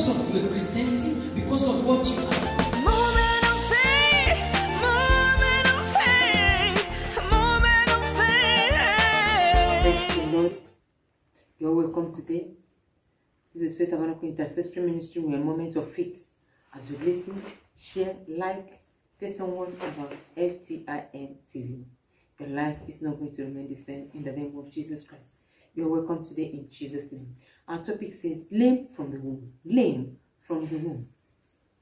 because of your Christianity, because of what you are. Moment of faith, moment of faith, moment of faith. Praise the Lord. You're welcome today. This is Faith Tabernacle Intercessory Ministry. We are in a moment of faith. As you listen, share, like, tell someone about FTIM TV. Your life is not going to remain the same in the name of Jesus Christ. You're welcome today in Jesus' name. Our topic says, lame from the womb. Lame from the womb.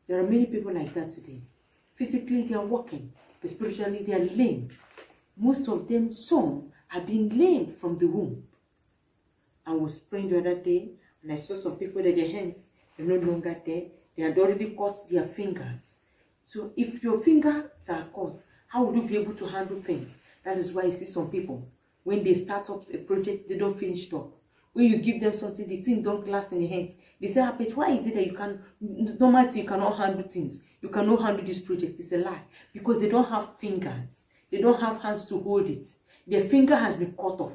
There are many people like that today. Physically, they are walking, but spiritually, they are lame. Most of them, some, have been lame from the womb. I was praying the other day, and I saw some people that their hands are no longer there. They had already cut their fingers. So if your fingers are cut, how would you be able to handle things? That is why you see some people, when they start up a project, they don't finish it up. When you give them something, the thing don't last in the hands. They say, but why is it that you can, normally you cannot handle things? You cannot handle this project. It's a lie. Because they don't have fingers. They don't have hands to hold it. Their finger has been cut off.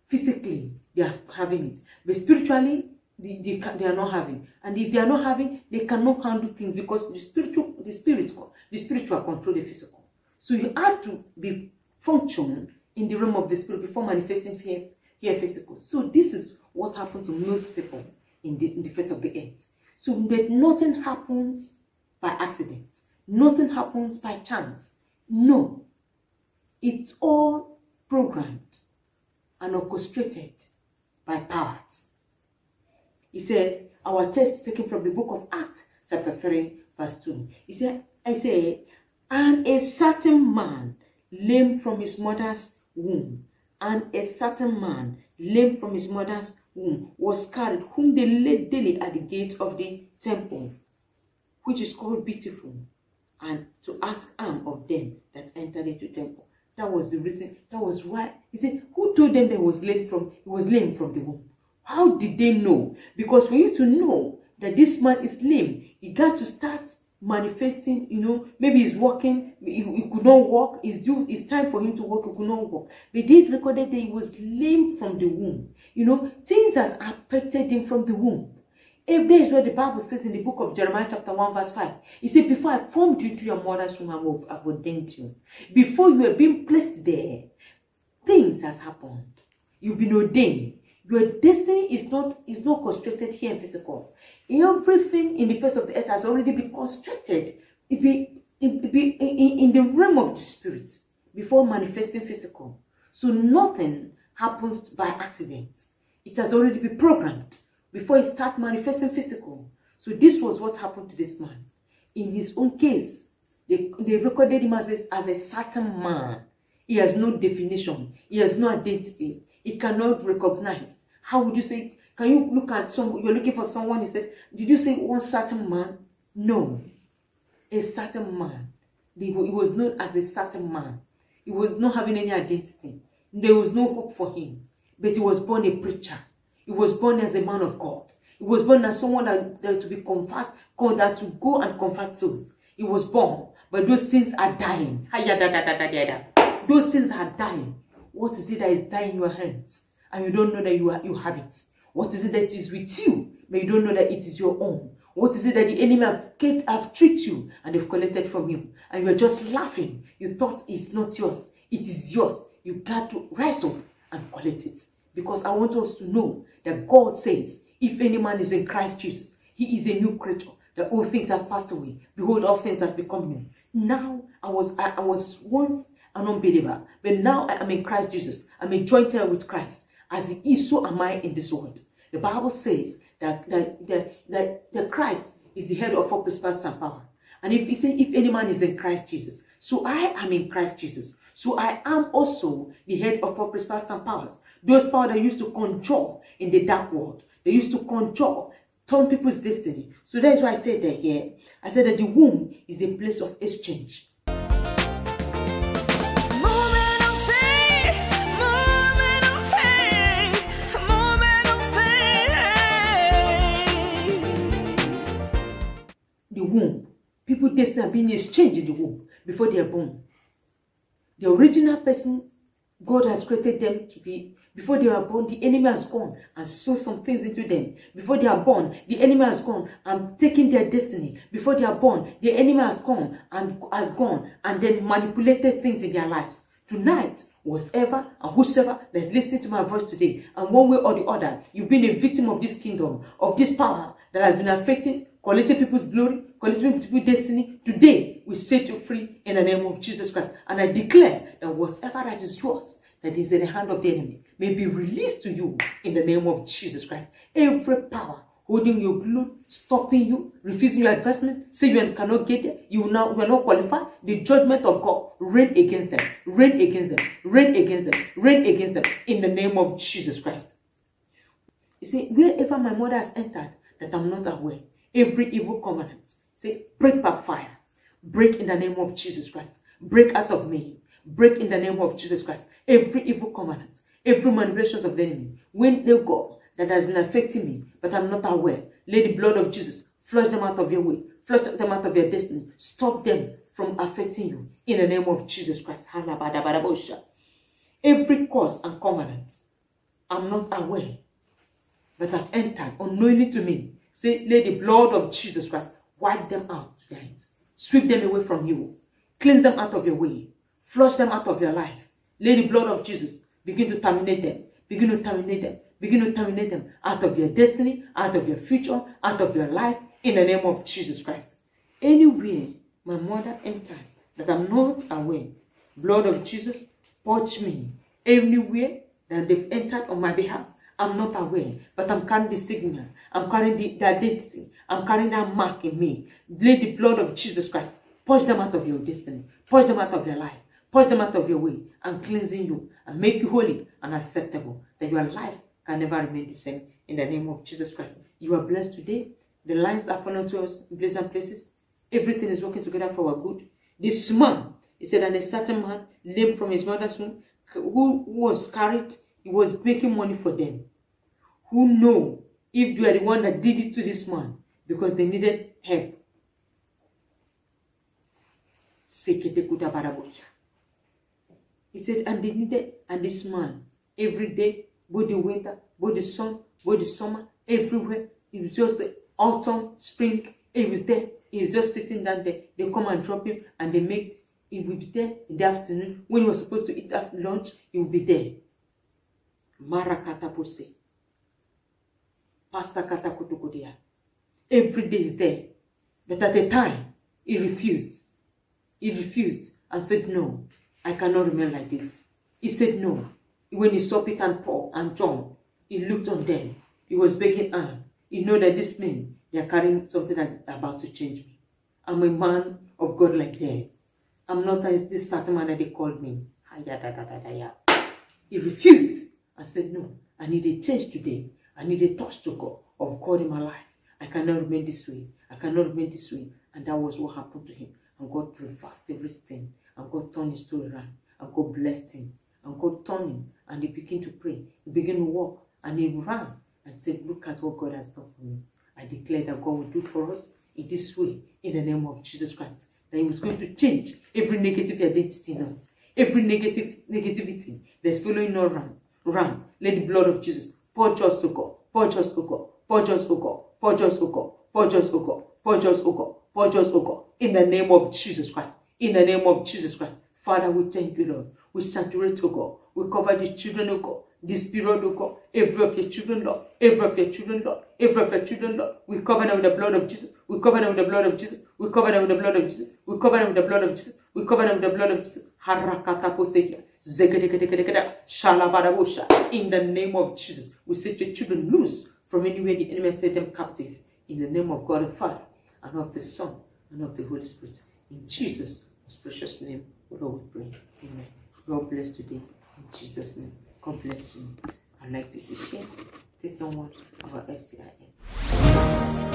Physically, they are having it. But spiritually, they are not having. And if they are not having, they cannot handle things because the spiritual control the physical. So you have to be function in the realm of the spirit before manifesting here physical. So this is what happened to most people in the face of the earth. So but nothing happens by accident. Nothing happens by chance. No. It's all programmed and orchestrated by powers. He says, our text is taken from the book of Acts, chapter 3, verse 2. He said, and a certain man lame from his mother's womb, and a certain man lame from his mother's womb was carried, whom they laid daily at the gate of the temple, which is called Beautiful, and to ask alms of them that entered into the temple. That was the reason. That was why he said, who told them that he was lame from the womb? How did they know? Because for you to know that this man is lame, he got to start manifesting, maybe he's walking, he could not walk, it's time for him to walk, he could not walk. But they recorded that he was lame from the womb. Things has affected him from the womb. If there is what the Bible says in the book of Jeremiah chapter 1 verse 5. He said, before I formed you to your mother's womb, I've ordained you. Before you were being placed there, things has happened. You've been ordained. Your destiny is not constructed here in physical. Everything in the face of the earth has already been constructed. It be in the realm of the spirit before manifesting physical. So nothing happens by accident. It has already been programmed before it starts manifesting physical. So this was what happened to this man. In his own case, they recorded him as a certain man. He has no definition. He has no identity. He cannot recognize. How would you say? Can you look at you're looking for someone, he said, did you say one certain man? No. A certain man. He was known as a certain man. He was not having any identity. There was no hope for him. But he was born a preacher. He was born as a man of God. He was born as someone that to be that to go and comfort souls. He was born, but those things are dying. Those things are dying. What is it that is dying in your hands? And you don't know that you have it. What is it that is with you, but you don't know that it is your own? What is it that the enemy have tricked you and they've collected from you? And you're just laughing. You thought it's not yours. It is yours. You got to rise up and collect it. Because I want us to know that God says, if any man is in Christ Jesus, he is a new creature. The old things has passed away. Behold, all things has become new. Now, I was once an unbeliever, but now I am in Christ Jesus. I'm a joint heir with Christ. As he is, so am I in this world. The Bible says that Christ is the head of all principalities and power. And if he says, if any man is in Christ Jesus, so I am in Christ Jesus. So I am also the head of all principalities and powers. Those powers that used to conjure in the dark world. They used to conjure, turn people's destiny. So that's why I said that here. I said that the womb is a place of exchange. The womb. People's destiny are being exchanged in the womb before they are born. The original person, God has created them to be Before they are born, the enemy has gone and sown some things into them. Before they are born, the enemy has gone and taken their destiny. Before they are born, the enemy has come and has gone and then manipulated things in their lives. Tonight, whoever and whosoever that's listening to my voice today, and one way or the other, you've been a victim of this kingdom, of this power that has been affecting, collecting people's glory, collecting people's destiny. Today, we set you free in the name of Jesus Christ. And I declare that whatever that is yours, that is in the hand of the enemy, may be released to you in the name of Jesus Christ. Every power holding your glory, stopping you, refusing your advancement, say you cannot get there, you are not qualified, the judgment of God, reign against them, reign against them, reign against them, reign against them, in the name of Jesus Christ. You see, wherever my mother has entered, that I'm not aware, every evil covenant, say, break by fire, break in the name of Jesus Christ, break out of me, break in the name of Jesus Christ, every evil covenant, every manipulations of the enemy, when they go, that has been affecting me, but I'm not aware. Let the blood of Jesus flush them out of your way, flush them out of your destiny, stop them from affecting you in the name of Jesus Christ. Every cause and covenant, I'm not aware, but have entered unknowingly to me. Say, let the blood of Jesus Christ wipe them out tonight, sweep them away from you, cleanse them out of your way, flush them out of your life. Let the blood of Jesus begin to terminate them, begin to terminate them. Begin to terminate them out of your destiny, out of your future, out of your life, in the name of Jesus Christ. Anywhere my mother entered that I'm not aware, blood of Jesus, purge me. Anywhere that they've entered on my behalf, I'm not aware, but I'm carrying the signal, I'm carrying the identity, I'm carrying that mark in me. Let the blood of Jesus Christ purge them out of your destiny, purge them out of your life, purge them out of your way, and cleansing you, and make you holy and acceptable, that your life can never remain the same in the name of Jesus Christ. You are blessed today. The lines are falling to us in pleasant places. Everything is working together for our good. This man, he said, and a certain man, lame from his mother's womb, who was carried, he was making money for them. Who know if you are the one that did it to this man because they needed help. He said, and they needed, and this man, every day, both the winter, both the sun, both the summer, everywhere. It was just the autumn, spring. He was there. He was just sitting down there. They come and drop him, and they make. He will be there in the afternoon. When he was supposed to eat after lunch, he will be there. Marakatapose. Pasakatakutukudia. Every day is there. But at the time, he refused. He refused and said, no, I cannot remain like this. He said no. When he saw Peter and Paul and John, he looked on them. He was begging Anne. He knew that this men, they are carrying something that's about to change me. I'm a man of God like them. I'm not as this certain man that they called me. He refused and said, no, I need a change today. I need a touch to God of God in my life. I cannot remain this way. I cannot remain this way. And that was what happened to him. And God reversed everything. And God turned his story around. And God blessed him. And God turned him, and he began to pray. He began to walk, and he ran and said, look at what God has done for me. I declare that God will do for us in this way, in the name of Jesus Christ. That he was going to change every negative identity in us. Every negativity that's following us around. Let the blood of Jesus purge us to God. Purge us to God. Purge us to God. Purge us to God. Purge us to God. Purge us to God. Purge us to God. In the name of Jesus Christ. In the name of Jesus Christ. Father, we thank you, Lord. We saturate, O God. We cover the children, O God. This period, O God. Every of your children, Lord. Every of your children, Lord. Every of your children, Lord. We cover them with the blood of Jesus. We cover them with the blood of Jesus. We cover them with the blood of Jesus. We cover them with the blood of Jesus. We cover them with the blood of Jesus. Harakata posekia. Zegedegedegedegeda. Shalabadabosha. In the name of Jesus, we set your children loose from anywhere the enemy set them captive. In the name of God the Father, and of the Son, and of the Holy Spirit. In Jesus' precious name, Lord, we pray. Amen. God bless today. In Jesus' name. God bless you. I'd like you to share this someone about FTIN.